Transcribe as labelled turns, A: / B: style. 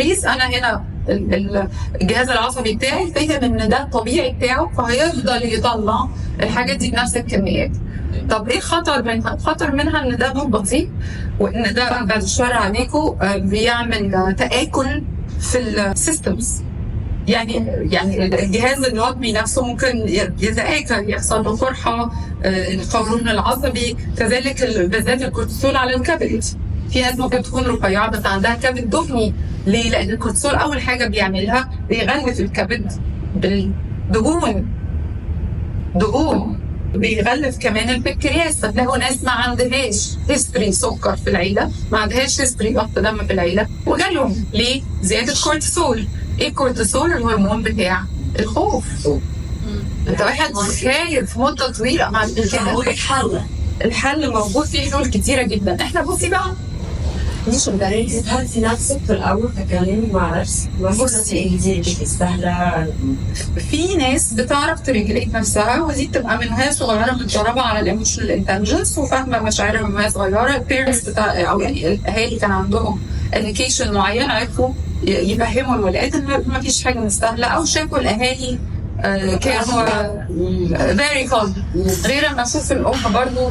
A: انكريز، انا هنا الجهاز العصبي بتاعي فهم ان ده الطبيعي بتاعه، فهيفضل يطلع الحاجات دي بنفس الكميات. طب ايه الخطر منها؟ الخطر منها ان ده مش بطيء، وان ده بعد الشر عليكم بيعمل تآكل في السيستمز. يعني الجهاز الهضمي نفسه ممكن يتآكل، يحصل له قرحه، القولون العصبي كذلك، بالذات الكورتيسول على الكبد. في ناس ممكن تكون رفيعه بس عندها كبد دهني. ليه؟ لان الكورتيسول اول حاجه بيعملها بيغلف الكبد بالدهون، بيغلف كمان البنكرياس. فتلاقوا ناس ما عندهاش هيستوري سكر في العيله، ما عندهاش هيستوري ضغط دم في العيله، وجالهم ليه؟ زياده كورتيسول. ايه الكورتيسول؟ الهرمون بتاع الخوف. انت واحد خايف مده طويله مع الحل موجود، فيه حلول كتيره جدا. احنا بصي بقى
B: مش مدرسة هاتي نفسك في الأول تكلمي مع نفسك، بصي دي مش سهلة.
A: في ناس بتعرف تريجليت نفسها، ودي بتبقى من وهي صغيره متدربه على الايموشنال انتليجنس وفاهمه مشاعرها من وهي صغيره. البيرنتس او يعني الاهالي كان عندهم اديوكيشن معين، عرفوا يفهموا الولاد ان ما فيش حاجه مستاهله، او شافوا الاهالي كانوا فيري كالم. غير ما اشوف الام برضه